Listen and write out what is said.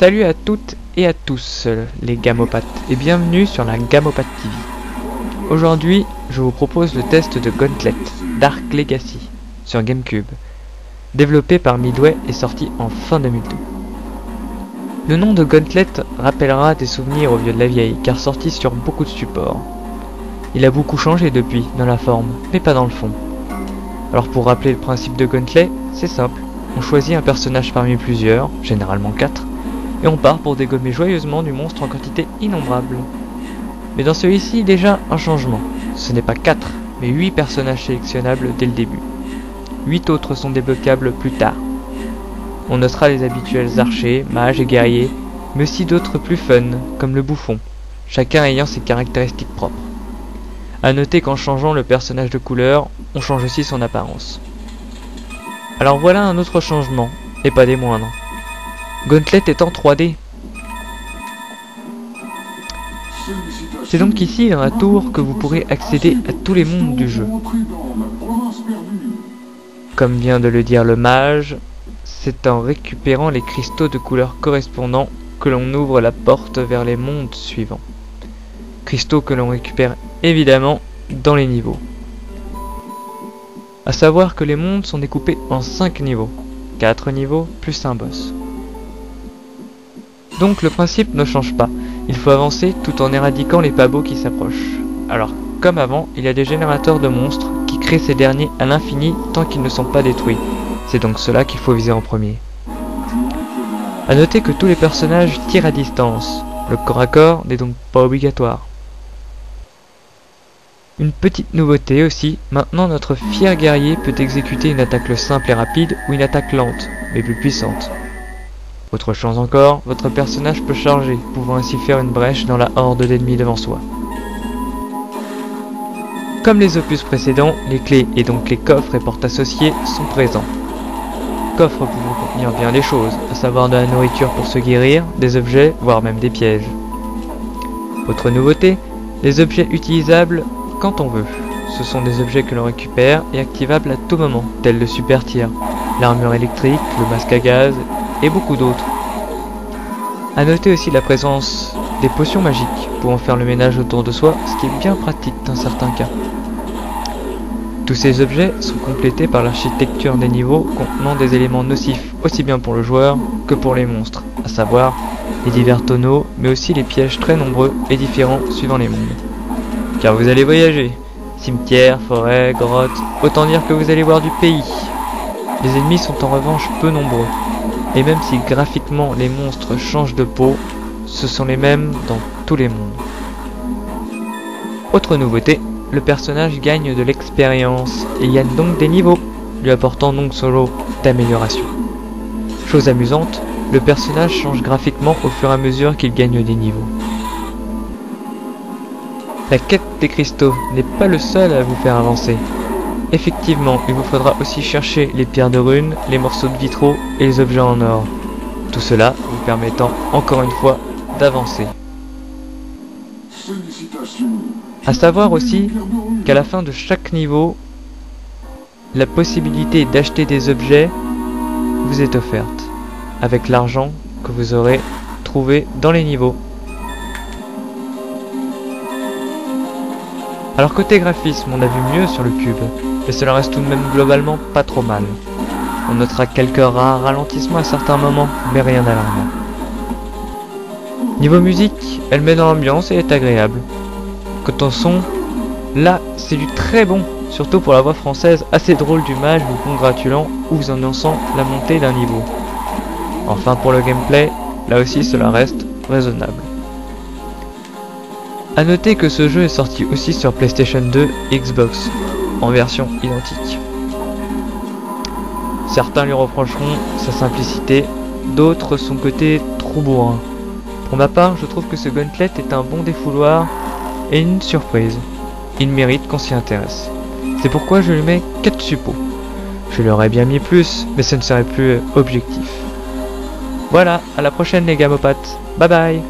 Salut à toutes et à tous les gamopathes et bienvenue sur la Gamopath TV. Aujourd'hui, je vous propose le test de Gauntlet Dark Legacy sur GameCube, développé par Midway et sorti en fin 2002. Le nom de Gauntlet rappellera des souvenirs au vieux de la vieille car sorti sur beaucoup de supports. Il a beaucoup changé depuis dans la forme, mais pas dans le fond. Alors pour rappeler le principe de Gauntlet, c'est simple, on choisit un personnage parmi plusieurs, généralement 4, et on part pour dégommer joyeusement du monstre en quantité innombrable. Mais dans celui-ci, déjà un changement. Ce n'est pas 4, mais 8 personnages sélectionnables dès le début. 8 autres sont débloquables plus tard. On notera les habituels archers, mages et guerriers, mais aussi d'autres plus fun, comme le bouffon, chacun ayant ses caractéristiques propres. A noter qu'en changeant le personnage de couleur, on change aussi son apparence. Alors voilà un autre changement, et pas des moindres. Gauntlet est en 3D. C'est donc ici dans la tour que vous pourrez accéder à tous les mondes du jeu. Comme vient de le dire le mage, c'est en récupérant les cristaux de couleur correspondants que l'on ouvre la porte vers les mondes suivants. Cristaux que l'on récupère évidemment dans les niveaux. A savoir que les mondes sont découpés en 5 niveaux, 4 niveaux plus un boss. Donc le principe ne change pas, il faut avancer tout en éradiquant les pabots qui s'approchent. Alors comme avant, il y a des générateurs de monstres qui créent ces derniers à l'infini tant qu'ils ne sont pas détruits. C'est donc cela qu'il faut viser en premier. A noter que tous les personnages tirent à distance, le corps à corps n'est donc pas obligatoire. Une petite nouveauté aussi, maintenant notre fier guerrier peut exécuter une attaque simple et rapide ou une attaque lente, mais plus puissante. Autre chance encore, votre personnage peut charger, pouvant ainsi faire une brèche dans la horde d'ennemis devant soi. Comme les opus précédents, les clés et donc les coffres et portes associés sont présents. Coffres pouvant contenir bien des choses, à savoir de la nourriture pour se guérir, des objets, voire même des pièges. Autre nouveauté, les objets utilisables quand on veut. Ce sont des objets que l'on récupère et activables à tout moment, tels le super tir, l'armure électrique, le masque à gaz et beaucoup d'autres. A noter aussi la présence des potions magiques pouvant faire le ménage autour de soi, ce qui est bien pratique dans certains cas. Tous ces objets sont complétés par l'architecture des niveaux contenant des éléments nocifs aussi bien pour le joueur que pour les monstres, à savoir les divers tonneaux mais aussi les pièges très nombreux et différents suivant les mondes. Car vous allez voyager, cimetière, forêt, grotte, autant dire que vous allez voir du pays. Les ennemis sont en revanche peu nombreux. Et même si graphiquement les monstres changent de peau, ce sont les mêmes dans tous les mondes. Autre nouveauté, le personnage gagne de l'expérience et gagne donc des niveaux, lui apportant donc son lot d'amélioration. Chose amusante, le personnage change graphiquement au fur et à mesure qu'il gagne des niveaux. La quête des cristaux n'est pas le seul à vous faire avancer. Effectivement, il vous faudra aussi chercher les pierres de runes, les morceaux de vitraux et les objets en or. Tout cela vous permettant encore une fois d'avancer. A savoir aussi qu'à la fin de chaque niveau, la possibilité d'acheter des objets vous est offerte, avec l'argent que vous aurez trouvé dans les niveaux. Alors côté graphisme, on a vu mieux sur le cube, mais cela reste tout de même globalement pas trop mal. On notera quelques rares ralentissements à certains moments, mais rien d'alarmant. Niveau musique, elle met dans l'ambiance et est agréable. Quant au son, là c'est du très bon, surtout pour la voix française assez drôle du mage vous congratulant ou vous annonçant la montée d'un niveau. Enfin pour le gameplay, là aussi cela reste raisonnable. A noter que ce jeu est sorti aussi sur PlayStation 2 et Xbox, en version identique. Certains lui reprocheront sa simplicité, d'autres son côté trop bourrin. Pour ma part, je trouve que ce Gauntlet est un bon défouloir et une surprise. Il mérite qu'on s'y intéresse. C'est pourquoi je lui mets 4 suppos. Je lui aurais bien mis plus, mais ce ne serait plus objectif. Voilà, à la prochaine les gamopathes. Bye bye.